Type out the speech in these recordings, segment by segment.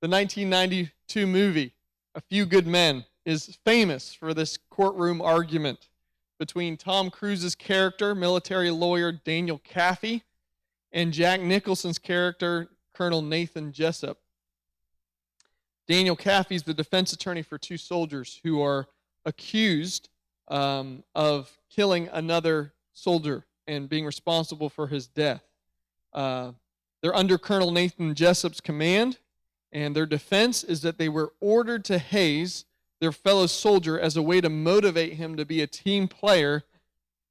The 1992 movie, A Few Good Men, is famous for this courtroom argument between Tom Cruise's character, military lawyer Daniel Kaffee, and Jack Nicholson's character, Colonel Nathan Jessup. Daniel Kaffee is the defense attorney for two soldiers who are accused of killing another soldier and being responsible for his death. They're under Colonel Nathan Jessup's command, and their defense is that they were ordered to haze their fellow soldier as a way to motivate him to be a team player,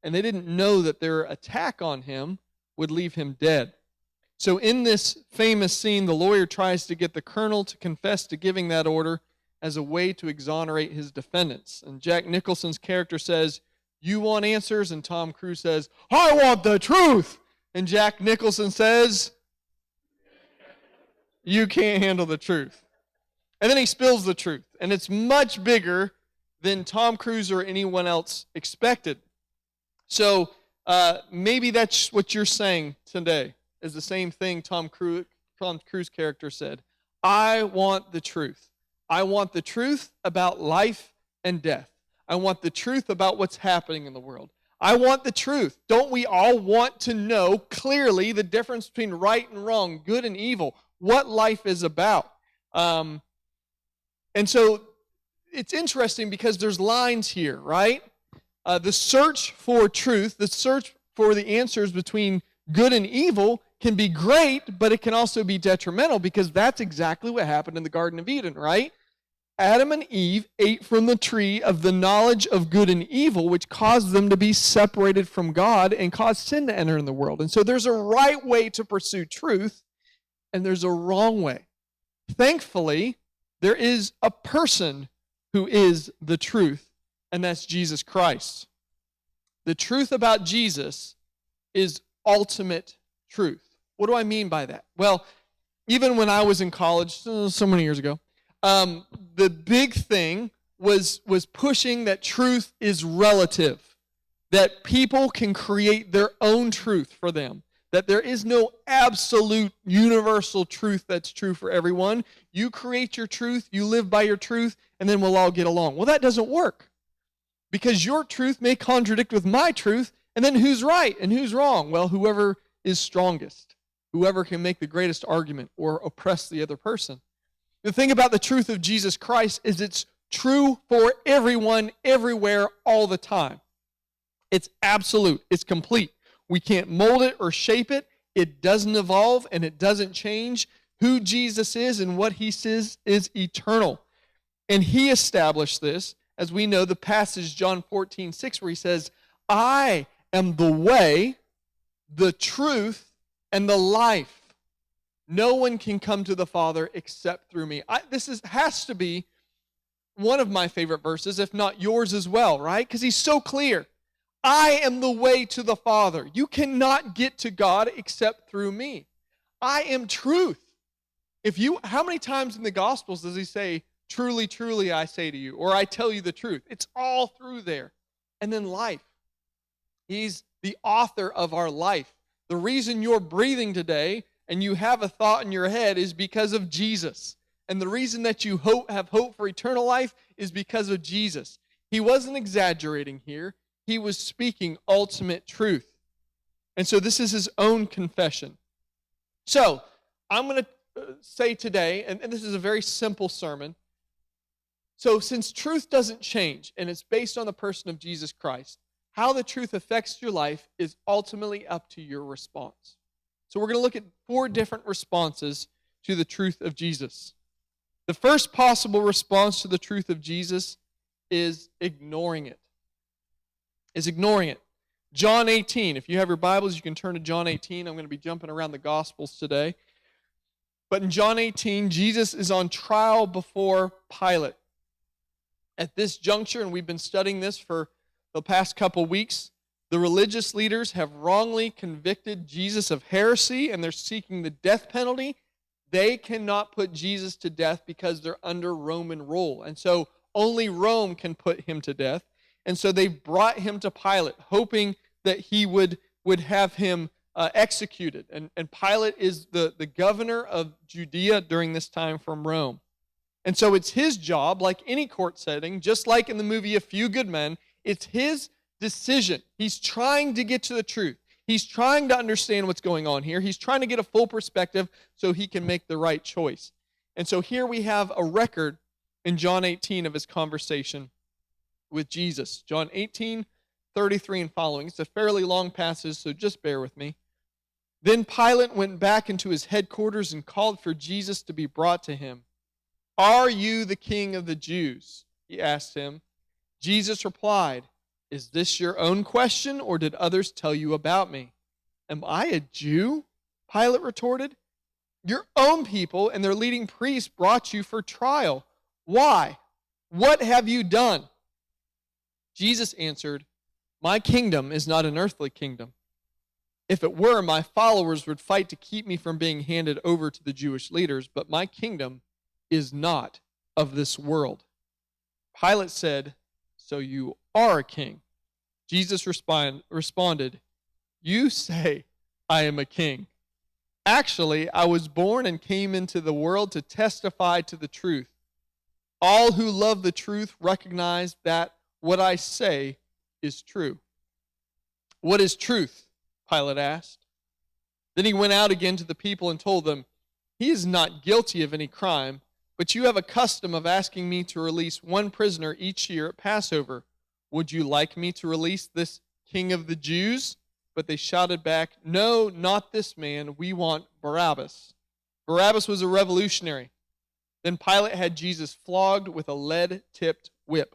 and they didn't know that their attack on him would leave him dead. So in this famous scene, the lawyer tries to get the colonel to confess to giving that order as a way to exonerate his defendants. And Jack Nicholson's character says, "You want answers?" And Tom Cruise says, "I want the truth!" And Jack Nicholson says, "You can't handle the truth." And then he spills the truth. And it's much bigger than Tom Cruise or anyone else expected. So maybe that's what you're saying today, is the same thing Tom Cruise character said. I want the truth. I want the truth about life and death. I want the truth about what's happening in the world. I want the truth. Don't we all want to know clearly the difference between right and wrong, good and evil, what life is about? And so it's interesting because there's lines here, right? The search for truth, the search for the answers between good and evil can be great, but it can also be detrimental, because that's exactly what happened in the Garden of Eden, right? Adam and Eve ate from the tree of the knowledge of good and evil, which caused them to be separated from God and caused sin to enter in the world. And so there's a right way to pursue truth, and there's a wrong way. Thankfully, there is a person who is the truth, and that's Jesus Christ. The truth about Jesus is ultimate truth. What do I mean by that? Well, even when I was in college, so many years ago, the big thing was pushing that truth is relative, that people can create their own truth for them, that there is no absolute universal truth that's true for everyone. You create your truth, you live by your truth, and then we'll all get along. Well, that doesn't work, because your truth may contradict with my truth, and then who's right and who's wrong? Well, whoever is strongest, whoever can make the greatest argument or oppress the other person. The thing about the truth of Jesus Christ is it's true for everyone, everywhere, all the time. It's absolute. It's complete. We can't mold it or shape it. It doesn't evolve, and it doesn't change. Who Jesus is and what he says is eternal. And he established this, as we know, the passage John 14:6, where he says, "I am the way, the truth, and the life. No one can come to the Father except through me." This has to be one of my favorite verses, if not yours as well, right? Because he's so clear. I am the way to the Father. You cannot get to God except through me. I am truth. How many times in the Gospels does he say, "Truly, truly, I say to you," or "I tell you the truth"? It's all through there. And then life. He's the author of our life. The reason you're breathing today and you have a thought in your head is because of Jesus. And the reason that you have hope for eternal life is because of Jesus. He wasn't exaggerating here. He was speaking ultimate truth. And so this is his own confession. So I'm going to say today, and this is a very simple sermon. So since truth doesn't change, and it's based on the person of Jesus Christ, how the truth affects your life is ultimately up to your response. So we're going to look at 4 different responses to the truth of Jesus. The first possible response to the truth of Jesus is ignoring it. John 18. If you have your Bibles, you can turn to John 18. I'm going to be jumping around the Gospels today. But in John 18, Jesus is on trial before Pilate. At this juncture, and we've been studying this for the past couple weeks, the religious leaders have wrongly convicted Jesus of heresy, and they're seeking the death penalty. They cannot put Jesus to death because they're under Roman rule. And so only Rome can put him to death. And so they've brought him to Pilate, hoping that he would have him executed. And Pilate is the governor of Judea during this time from Rome. And so it's his job, like any court setting, just like in the movie A Few Good Men, it's his decision. He's trying to get to the truth. He's trying to understand what's going on here. He's trying to get a full perspective so he can make the right choice. And so here we have a record in John 18 of his conversation with Jesus. John 18, 33 and following. It's a fairly long passage, so just bear with me. Then Pilate went back into his headquarters and called for Jesus to be brought to him. "Are you the king of the Jews?" he asked him. Jesus replied, "Is this your own question, or did others tell you about me?" "Am I a Jew?" Pilate retorted. "Your own people and their leading priests brought you for trial. Why? What have you done?" Jesus answered, "My kingdom is not an earthly kingdom. If it were, my followers would fight to keep me from being handed over to the Jewish leaders, but my kingdom is not of this world." Pilate said, "So you are a king?" Jesus responded, "You say I am a king. Actually, I was born and came into the world to testify to the truth. All who love the truth recognize that what I say is true." "What is truth?" Pilate asked. Then he went out again to the people and told them, "He is not guilty of any crime, but you have a custom of asking me to release one prisoner each year at Passover. Would you like me to release this king of the Jews?" But they shouted back, "No, not this man. We want Barabbas." Barabbas was a revolutionary. Then Pilate had Jesus flogged with a lead-tipped whip.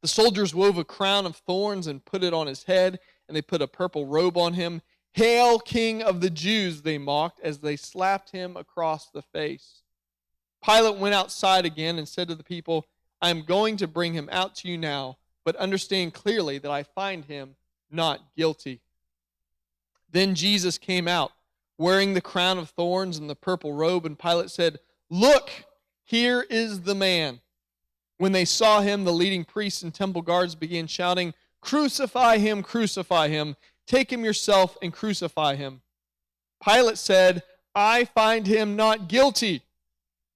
The soldiers wove a crown of thorns and put it on his head, and they put a purple robe on him. "Hail, King of the Jews," they mocked as they slapped him across the face. Pilate went outside again and said to the people, "I am going to bring him out to you now, but understand clearly that I find him not guilty." Then Jesus came out, wearing the crown of thorns and the purple robe, and Pilate said, "Look, here is the man." When they saw him, the leading priests and temple guards began shouting, "Crucify him, crucify him. Take him yourself and crucify him." Pilate said, "I find him not guilty."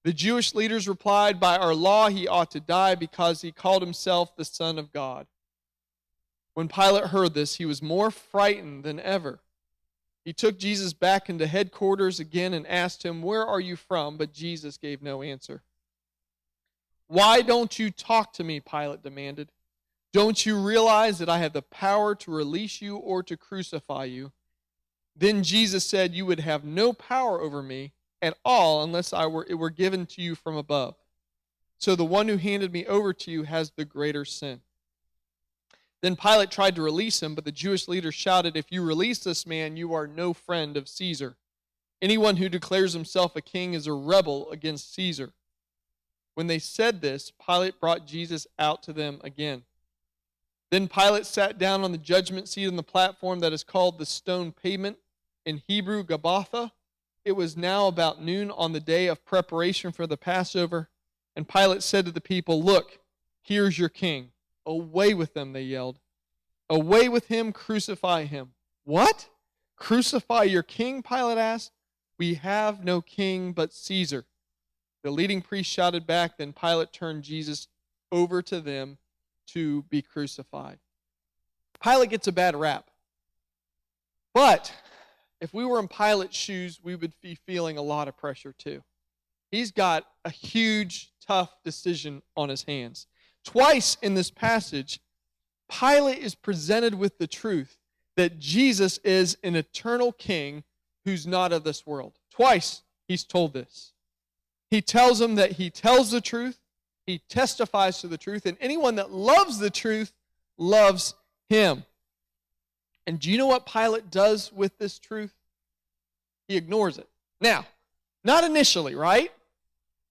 The Jewish leaders replied, "By our law he ought to die because he called himself the Son of God." When Pilate heard this, he was more frightened than ever. He took Jesus back into headquarters again and asked him, "Where are you from?" But Jesus gave no answer. "Why don't you talk to me?" Pilate demanded. "Don't you realize that I have the power to release you or to crucify you?" Then Jesus said, "You would have no power over me at all unless it were given to you from above. So the one who handed me over to you has the greater sin." Then Pilate tried to release him, but the Jewish leaders shouted, "If you release this man, you are no friend of Caesar. Anyone who declares himself a king is a rebel against Caesar." When they said this, Pilate brought Jesus out to them again. Then Pilate sat down on the judgment seat on the platform that is called the Stone Pavement, in Hebrew, Gabbatha. It was now about noon on the day of preparation for the Passover, and Pilate said to the people, "Look, here's your king." "Away with them," they yelled. "Away with him, crucify him." "What? Crucify your king?" Pilate asked. "We have no king but Caesar." The leading priest shouted back. Then Pilate turned Jesus over to them to be crucified. Pilate gets a bad rap. But if we were in Pilate's shoes, we would be feeling a lot of pressure too. He's got a huge, tough decision on his hands. Twice in this passage, Pilate is presented with the truth that Jesus is an eternal king who's not of this world. Twice he's told this. He tells him that he tells the truth, he testifies to the truth, and anyone that loves the truth loves him. And do you know what Pilate does with this truth? He ignores it. Now, not initially, right?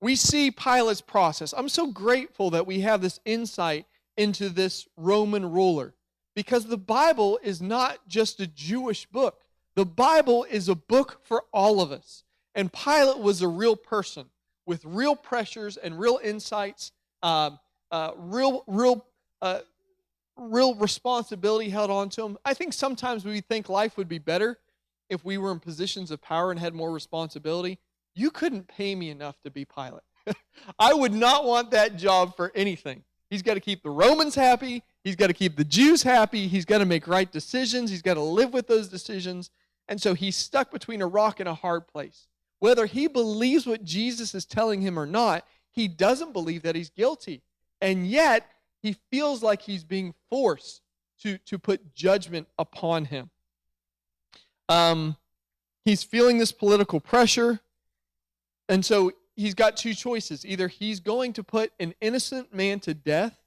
We see Pilate's process. I'm so grateful that we have this insight into this Roman ruler, because the Bible is not just a Jewish book. The Bible is a book for all of us. And Pilate was a real person with real pressures and real insights, real real responsibility held on to him. I think sometimes we think life would be better if we were in positions of power and had more responsibility. You couldn't pay me enough to be Pilate. I would not want that job for anything. He's got to keep the Romans happy. He's got to keep the Jews happy. He's got to make right decisions. He's got to live with those decisions. And so he's stuck between a rock and a hard place. Whether he believes what Jesus is telling him or not, he doesn't believe that he's guilty. And yet, he feels like he's being forced to put judgment upon him. He's feeling this political pressure. And so he's got two choices. Either he's going to put an innocent man to death,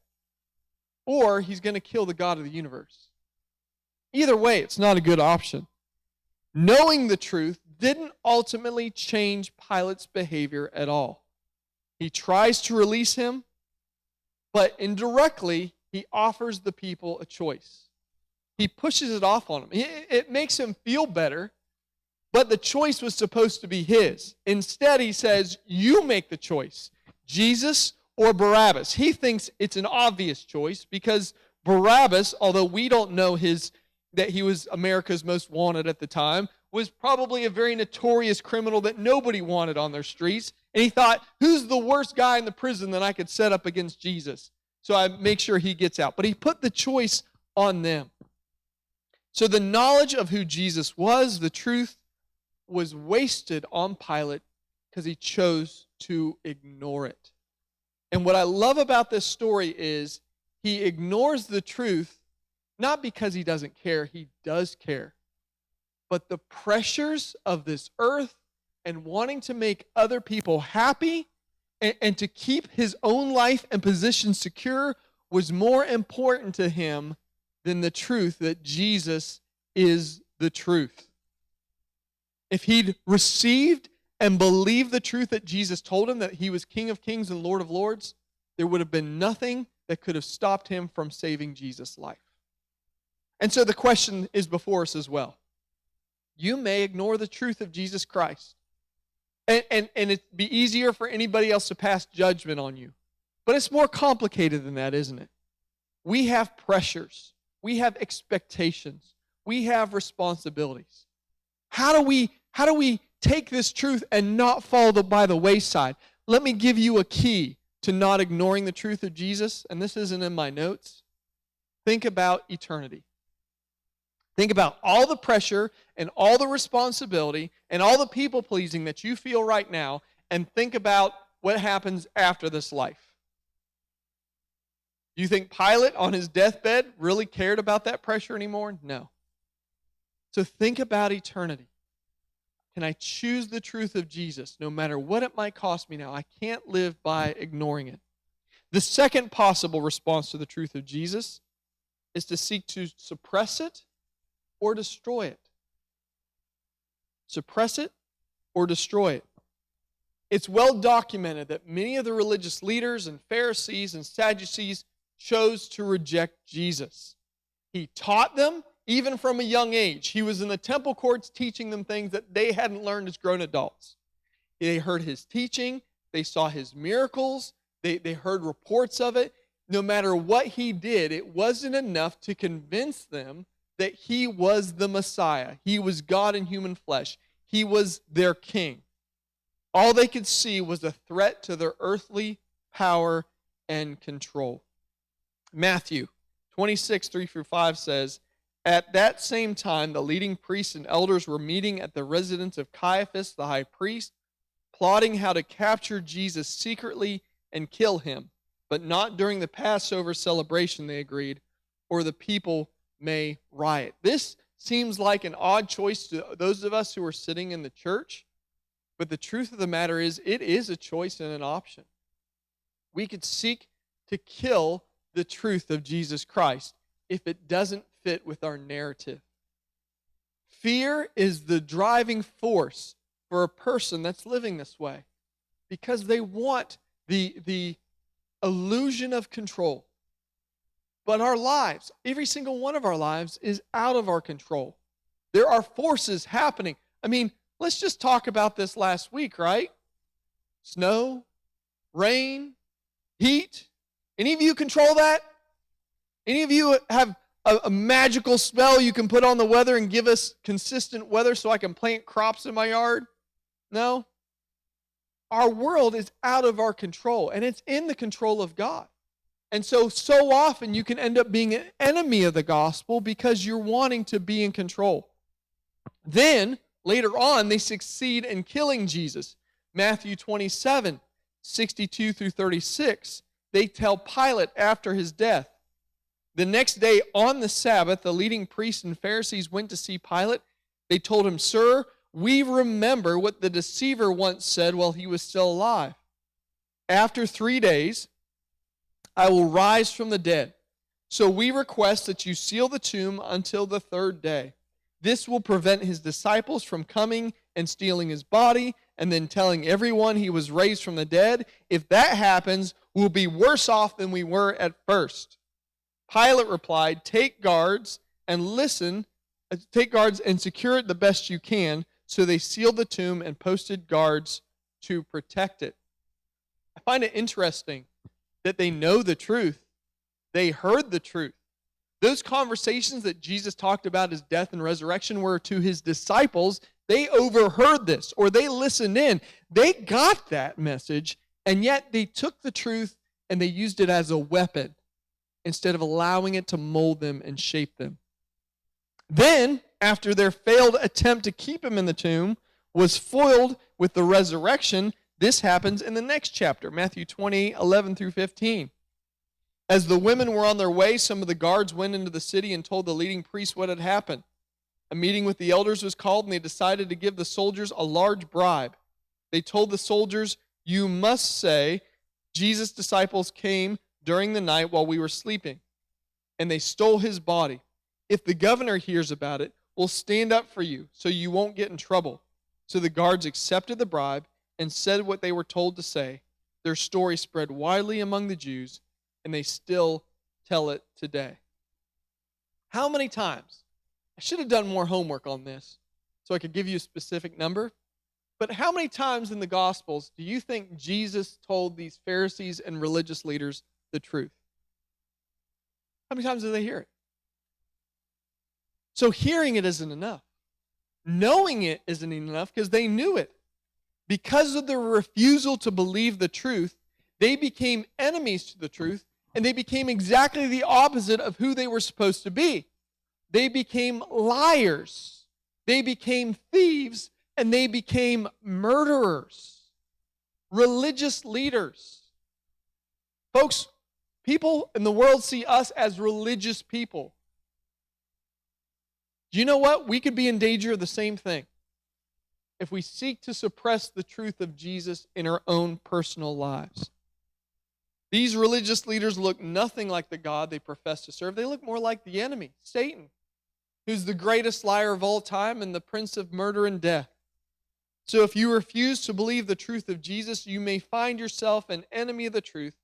or he's going to kill the God of the universe. Either way, it's not a good option. Knowing the truth didn't ultimately change Pilate's behavior at all. He tries to release him, but indirectly, he offers the people a choice. He pushes it off on them. It makes him feel better, but the choice was supposed to be his. Instead, he says, you make the choice, Jesus or Barabbas. He thinks it's an obvious choice because Barabbas, although we don't know that he was America's most wanted at the time, was probably a very notorious criminal that nobody wanted on their streets. And he thought, who's the worst guy in the prison that I could set up against Jesus? So I make sure he gets out. But he put the choice on them. So the knowledge of who Jesus was, the truth, was wasted on Pilate because he chose to ignore it. And what I love about this story is he ignores the truth, not because he doesn't care, he does care. But the pressures of this earth and wanting to make other people happy and to keep his own life and position secure was more important to him than the truth that Jesus is the truth. If he'd received and believed the truth that Jesus told him, that he was King of Kings and Lord of Lords, there would have been nothing that could have stopped him from saving Jesus' life. And so the question is before us as well. You may ignore the truth of Jesus Christ, and it'd be easier for anybody else to pass judgment on you. But it's more complicated than that, isn't it? We have pressures. We have expectations. We have responsibilities. How do we take this truth and not fall by the wayside? Let me give you a key to not ignoring the truth of Jesus, and this isn't in my notes. Think about eternity. Think about all the pressure and all the responsibility and all the people-pleasing that you feel right now, and think about what happens after this life. Do you think Pilate on his deathbed really cared about that pressure anymore? No. So think about eternity. Can I choose the truth of Jesus no matter what it might cost me now? I can't live by ignoring it. The second possible response to the truth of Jesus is to seek to suppress it or destroy it. Suppress it or destroy it. It's well documented that many of the religious leaders and Pharisees and Sadducees chose to reject Jesus. He taught them even from a young age. He was in the temple courts teaching them things that they hadn't learned as grown adults. They heard his teaching. They saw his miracles. They heard reports of it. No matter what he did, it wasn't enough to convince them that he was the Messiah. He was God in human flesh. He was their king. All they could see was a threat to their earthly power and control. Matthew 26, 3-5 says, at that same time, the leading priests and elders were meeting at the residence of Caiaphas, the high priest, plotting how to capture Jesus secretly and kill him, but not during the Passover celebration, they agreed, or the people may riot. This seems like an odd choice to those of us who are sitting in the church, but the truth of the matter is, it is a choice and an option. We could seek to kill the truth of Jesus Christ if it doesn't fit with our narrative. Fear is the driving force for a person that's living this way because they want the illusion of control. But our lives, every single one of our lives, is out of our control. There are forces happening. I mean, let's just talk about this last week, right? Snow, rain, heat. Any of you control that? Any of you have a magical spell you can put on the weather and give us consistent weather so I can plant crops in my yard? No. Our world is out of our control, and it's in the control of God. And so often you can end up being an enemy of the gospel because you're wanting to be in control. Then, later on, they succeed in killing Jesus. Matthew 27, 62 through 36, they tell Pilate after his death. The next day on the Sabbath, the leading priests and Pharisees went to see Pilate. They told him, "Sir, we remember what the deceiver once said while he was still alive. After 3 days, I will rise from the dead. So we request that you seal the tomb until the third day. This will prevent his disciples from coming and stealing his body and then telling everyone he was raised from the dead. If that happens, we'll be worse off than we were at first." Pilate replied, take guards and secure it the best you can. So they sealed the tomb and posted guards to protect it. I find it interesting that they know the truth. They heard the truth. Those conversations that Jesus talked about his death and resurrection were to his disciples. They overheard this, or they listened in. They got that message, and yet they took the truth and they used it as a weapon instead of allowing it to mold them and shape them. Then, after their failed attempt to keep him in the tomb was foiled with the resurrection, this happens in the next chapter, Matthew 20, 11 through 15. As the women were on their way, some of the guards went into the city and told the leading priests what had happened. A meeting with the elders was called, and they decided to give the soldiers a large bribe. They told the soldiers, "You must say, 'Jesus' disciples came during the night while we were sleeping, and they stole his body. If the governor hears about it, we'll stand up for you so you won't get in trouble.' So the guards accepted the bribe and said what they were told to say. Their story spread widely among the Jews, and they still tell it today." How many times? I should have done more homework on this so I could give you a specific number. But how many times in the Gospels do you think Jesus told these Pharisees and religious leaders the truth? How many times did they hear it? So hearing it isn't enough. Knowing it isn't enough because they knew it. Because of their refusal to believe the truth, they became enemies to the truth, and they became exactly the opposite of who they were supposed to be. They became liars. They became thieves, and they became murderers. Religious leaders. Folks, people in the world see us as religious people. Do you know what? We could be in danger of the same thing if we seek to suppress the truth of Jesus in our own personal lives. These religious leaders look nothing like the God they profess to serve. They look more like the enemy, Satan, who's the greatest liar of all time and the prince of murder and death. So if you refuse to believe the truth of Jesus, you may find yourself an enemy of the truth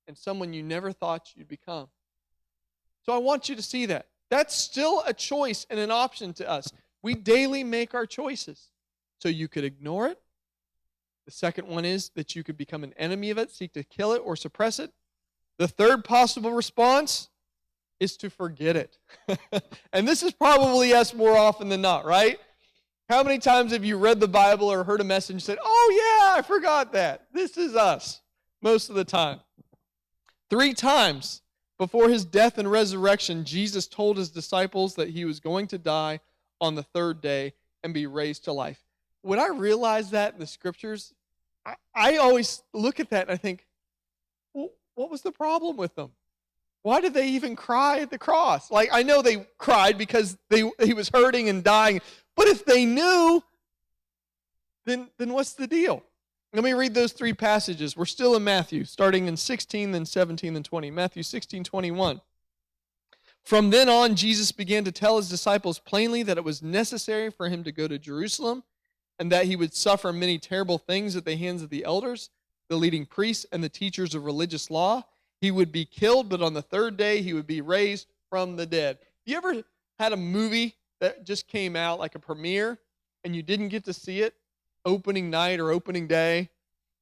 and someone you never thought you'd become. So I want you to see that. That's still a choice and an option to us. We daily make our choices. So you could ignore it. The second one is that you could become an enemy of it, seek to kill it or suppress it. The third possible response is to forget it. And this is probably us more often than not, right? How many times have you read the Bible or heard a message and said, "Oh yeah, I forgot that"? This is us most of the time. 3 times before his death and resurrection, Jesus told his disciples that he was going to die on the third day and be raised to life. When I realize that in the scriptures, I always look at that and I think, well, what was the problem with them? Why did they even cry at the cross? Like, I know they cried because he was hurting and dying, but if they knew, then what's the deal? Let me read those 3 passages. We're still in Matthew, starting in 16, then 17, then 20. Matthew 16:21. From then on, Jesus began to tell his disciples plainly that it was necessary for him to go to Jerusalem and that he would suffer many terrible things at the hands of the elders, the leading priests, and the teachers of religious law. He would be killed, but on the third day he would be raised from the dead. You ever had a movie that just came out, like a premiere, and you didn't get to see it opening night or opening day,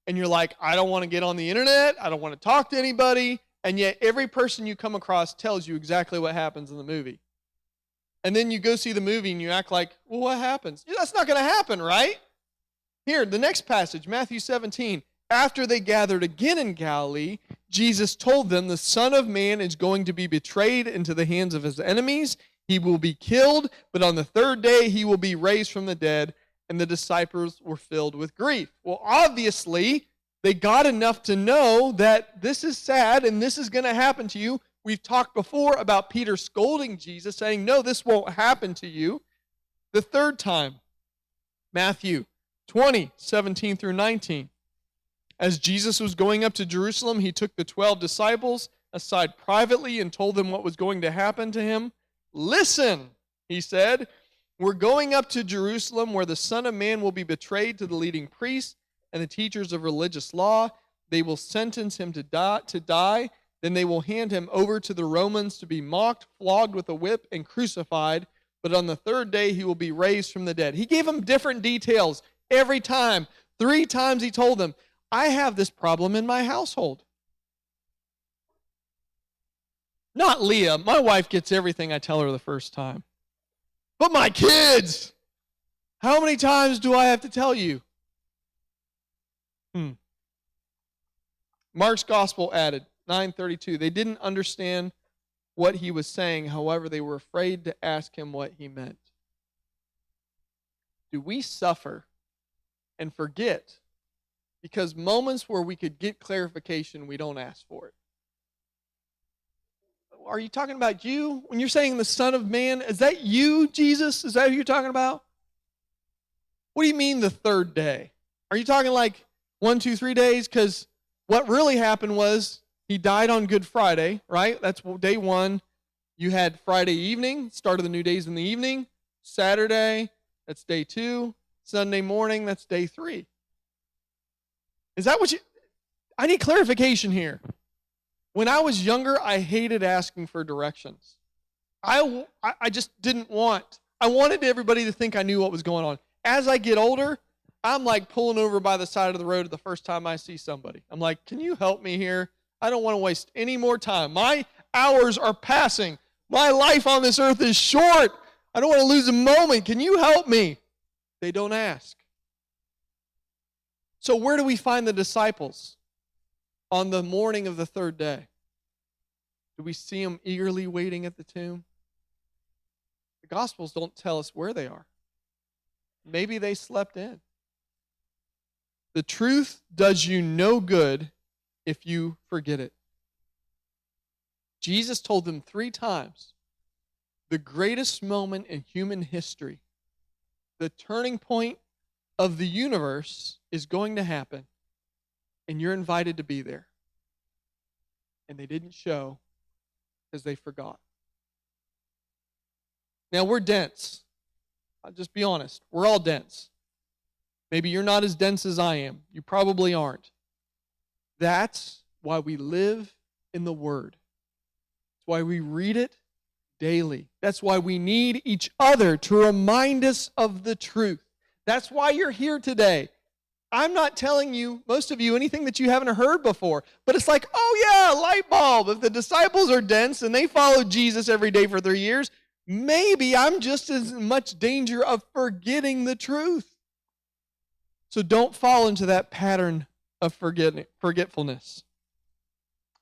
and you're like, I don't want to get on the internet, I don't want to talk to anybody, And yet every person you come across tells you exactly what happens in the movie. And then you go see the movie and you act like, well, what happens? That's not going to happen, right? Here, the next passage, Matthew 17. After they gathered again in Galilee, Jesus told them, the Son of Man is going to be betrayed into the hands of his enemies. He will be killed, but on the third day he will be raised from the dead. And the disciples were filled with grief. Well, obviously, they got enough to know that this is sad and this is going to happen to you. We've talked before about Peter scolding Jesus, saying, no, this won't happen to you. The third time, Matthew 20, 17 through 19. As Jesus was going up to Jerusalem, he took the 12 disciples aside privately and told them what was going to happen to him. Listen, he said, we're going up to Jerusalem where the Son of Man will be betrayed to the leading priests and the teachers of religious law. They will sentence him to die. Then they will hand him over to the Romans to be mocked, flogged with a whip, and crucified. But on the third day he will be raised from the dead. He gave them different details every time. 3 times he told them, I have this problem in my household. Not Leah. My wife gets everything I tell her the first time. But my kids, how many times do I have to tell you? Mark's gospel added, 9:32. They didn't understand what he was saying. However, they were afraid to ask him what he meant. Do we suffer and forget because moments where we could get clarification, we don't ask for it? Are you talking about you? When you're saying the Son of Man, is that you, Jesus? Is that who you're talking about? What do you mean the third day? Are you talking like 1, 2, 3 days? Because what really happened was he died on Good Friday, right? That's day 1. You had Friday evening, start of the new days in the evening. Saturday, that's day 2. Sunday morning, that's day 3. Is that what you... I need clarification here. When I was younger, I hated asking for directions. I just didn't want. I wanted everybody to think I knew what was going on. As I get older, I'm like pulling over by the side of the road the first time I see somebody. I'm like, can you help me here? I don't want to waste any more time. My hours are passing. My life on this earth is short. I don't want to lose a moment. Can you help me? They don't ask. So where do we find the disciples on the morning of the third day? Do we see them eagerly waiting at the tomb? The Gospels don't tell us where they are. Maybe they slept in. The truth does you no good if you forget it. Jesus told them 3 times, the greatest moment in human history, the turning point of the universe is going to happen, and you're invited to be there. And they didn't show because they forgot. Now, we're dense. I'll just be honest. We're all dense. Maybe you're not as dense as I am. You probably aren't. That's why we live in the Word. That's why we read it daily. That's why we need each other to remind us of the truth. That's why you're here today. I'm not telling you, most of you, anything that you haven't heard before. But it's like, oh yeah, light bulb. If the disciples are dense and they followed Jesus every day for 3 years, maybe I'm just as much danger of forgetting the truth. So don't fall into that pattern of forgetfulness.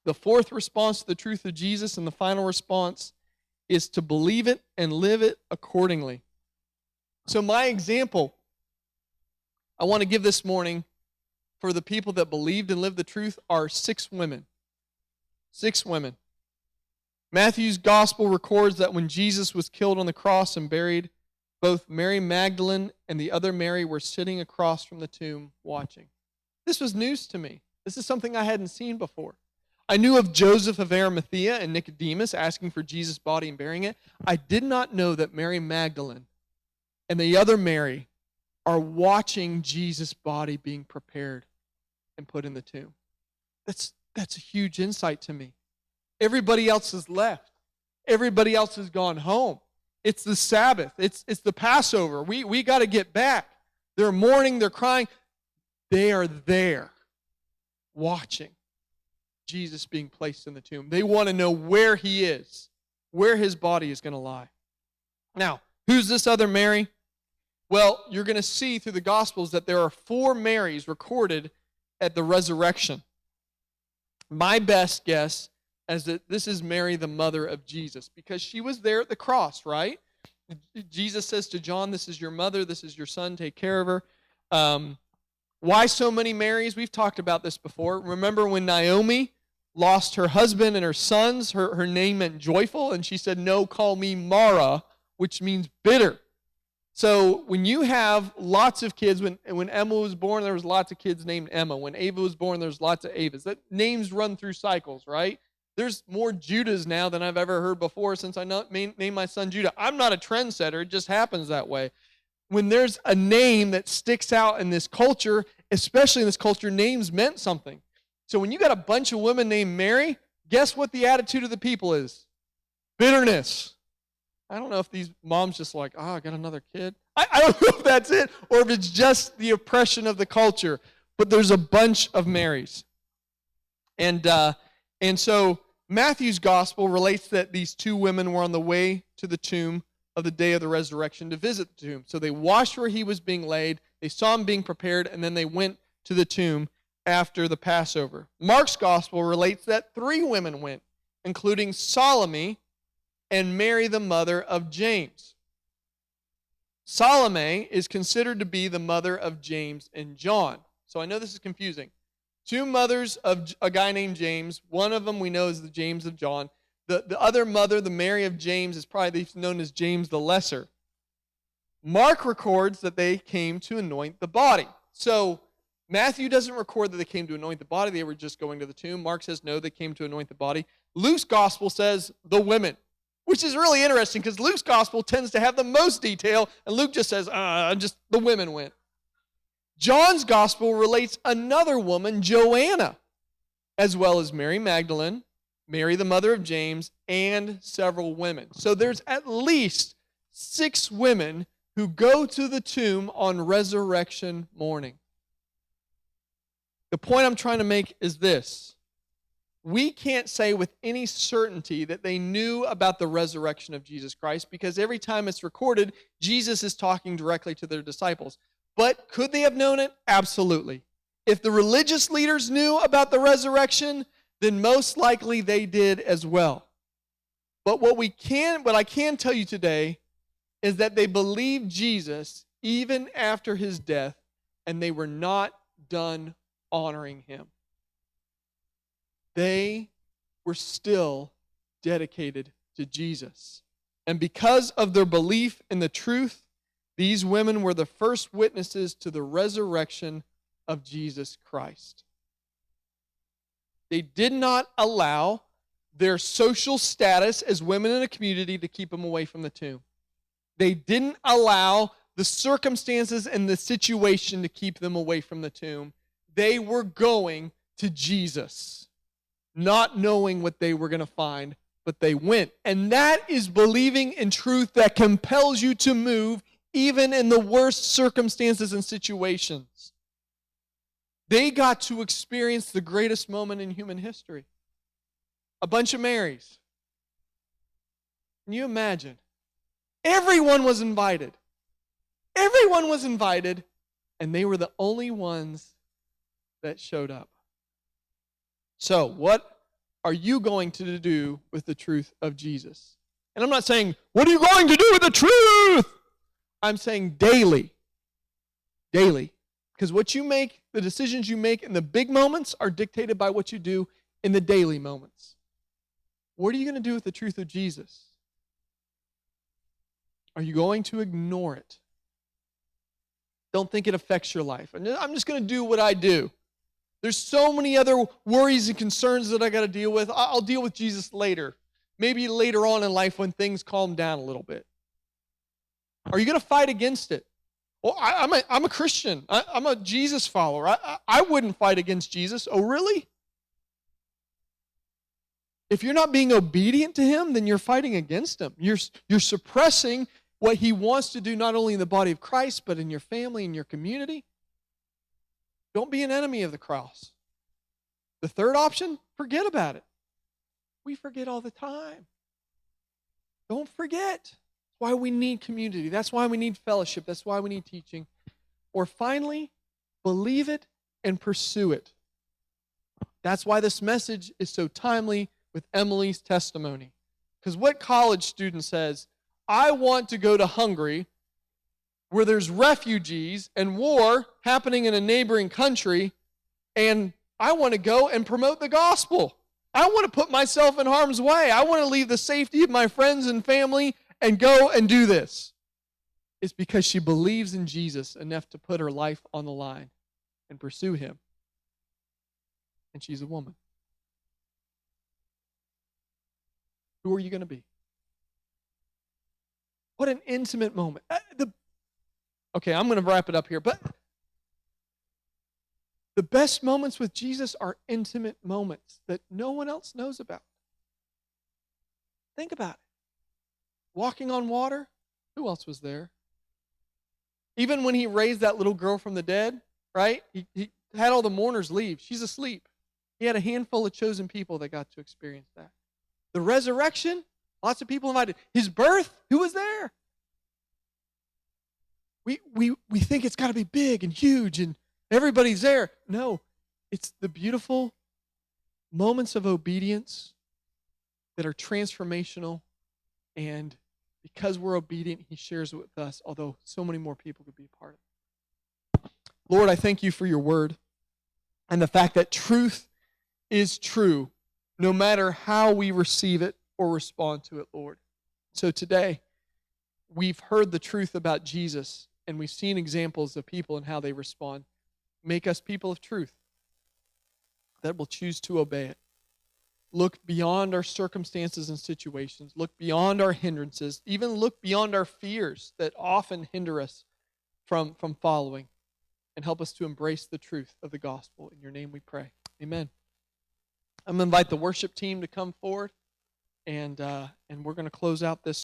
The fourth response to the truth of Jesus and the final response is to believe it and live it accordingly. So my example I want to give this morning for the people that believed and lived the truth are 6 women. 6 women. Matthew's gospel records that when Jesus was killed on the cross and buried, both Mary Magdalene and the other Mary were sitting across from the tomb watching. This was news to me. This is something I hadn't seen before. I knew of Joseph of Arimathea and Nicodemus asking for Jesus' body and burying it. I did not know that Mary Magdalene and the other Mary are watching Jesus' body being prepared and put in the tomb. That's a huge insight to me. Everybody else has left. Everybody else has gone home. It's the Sabbath. It's the Passover. We got to get back. They're mourning. They're crying. They are there watching. Jesus being placed in the tomb. They want to know where he is, where his body is going to lie. Now, who's this other Mary? Well, you're going to see through the Gospels that there are 4 Marys recorded at the resurrection. My best guess is that this is Mary, the mother of Jesus, because she was there at the cross, right? Jesus says to John, this is your mother, this is your son, take care of her. Why so many Marys? We've talked about this before. Remember when Naomi lost her husband and her sons, her name meant joyful, and she said, no, call me Mara, which means bitter. So when you have lots of kids, when Emma was born, there was lots of kids named Emma. When Ava was born, there's lots of Avas. That names run through cycles, right? There's more Judahs now than I've ever heard before since I named my son Judah. I'm not a trendsetter. It just happens that way. When there's a name that sticks out in this culture, especially in this culture, names meant something. So when you got a bunch of women named Mary, guess what the attitude of the people is? Bitterness. I don't know if these moms just like, I got another kid. I don't know if that's it or if it's just the oppression of the culture. But there's a bunch of Marys. And so Matthew's gospel relates that these 2 women were on the way to the tomb of the day of the resurrection to visit the tomb. So they watched where he was being laid, they saw him being prepared, and then they went to the tomb after the Passover. Mark's gospel relates that 3 women went, including Salome and Mary, the mother of James. Salome is considered to be the mother of James and John. So I know this is confusing. 2 mothers of a guy named James. One of them we know is the James of John. The other mother, the Mary of James, is probably known as James the Lesser. Mark records that they came to anoint the body. So Matthew doesn't record that they came to anoint the body. They were just going to the tomb. Mark says, no, they came to anoint the body. Luke's gospel says the women, which is really interesting because Luke's gospel tends to have the most detail, and Luke just says, just the women went. John's gospel relates another woman, Joanna, as well as Mary Magdalene, Mary, the mother of James, and several women. So there's at least 6 women who go to the tomb on resurrection morning. The point I'm trying to make is this. We can't say with any certainty that they knew about the resurrection of Jesus Christ because every time it's recorded, Jesus is talking directly to their disciples. But could they have known it? Absolutely. If the religious leaders knew about the resurrection, then most likely they did as well. But what I can tell you today is that they believed Jesus even after his death, and they were not done honoring him. They were still dedicated to Jesus. And because of their belief in the truth, these women were the first witnesses to the resurrection of Jesus Christ. They did not allow their social status as women in a community to keep them away from the tomb. They didn't allow the circumstances and the situation to keep them away from the tomb. They were going to Jesus, not knowing what they were going to find, but they went. And that is believing in truth that compels you to move even in the worst circumstances and situations. They got to experience the greatest moment in human history. A bunch of Marys. Can you imagine? Everyone was invited. Everyone was invited, and they were the only ones that showed up. So, what are you going to do with the truth of Jesus? And I'm not saying, what are you going to do with the truth? I'm saying daily. Daily. Because what you make, the decisions you make in the big moments are dictated by what you do in the daily moments. What are you going to do with the truth of Jesus? Are you going to ignore it? Don't think it affects your life. And I'm just going to do what I do. There's so many other worries and concerns that I got to deal with. I'll deal with Jesus later. Maybe later on in life when things calm down a little bit. Are you going to fight against it? Well, I'm a Christian. I'm a Jesus follower. I wouldn't fight against Jesus. Oh, really? If you're not being obedient to him, then you're fighting against him. You're suppressing what he wants to do not only in the body of Christ, but in your family, in your community. Don't be an enemy of the cross. The third option, forget about it. We forget all the time. Don't forget. That's why we need community. That's why we need fellowship. That's why we need teaching. Or finally, believe it and pursue it. That's why this message is so timely with Emily's testimony. Because what college student says, I want to go to Hungary where there's refugees and war happening in a neighboring country, and I want to go and promote the gospel. I want to put myself in harm's way. I want to leave the safety of my friends and family and go and do this. It's because she believes in Jesus enough to put her life on the line and pursue him. And she's a woman. Who are you going to be? What an intimate moment. Okay, I'm going to wrap it up here, but the best moments with Jesus are intimate moments that no one else knows about. Think about it. Walking on water, who else was there? Even when he raised that little girl from the dead, right? He had all the mourners leave. She's asleep. He had a handful of chosen people that got to experience that. The resurrection, lots of people invited. His birth, who was there? We think it's got to be big and huge and everybody's there. No, it's the beautiful moments of obedience that are transformational, and because we're obedient, he shares it with us, although so many more people could be a part of it. Lord, I thank you for your word and the fact that truth is true no matter how we receive it or respond to it, Lord. So today, we've heard the truth about Jesus, and we've seen examples of people and how they respond. Make us people of truth that will choose to obey it. Look beyond our circumstances and situations. Look beyond our hindrances. Even look beyond our fears that often hinder us from following, and help us to embrace the truth of the gospel. In your name we pray. Amen. I'm going to invite the worship team to come forward, and we're going to close out this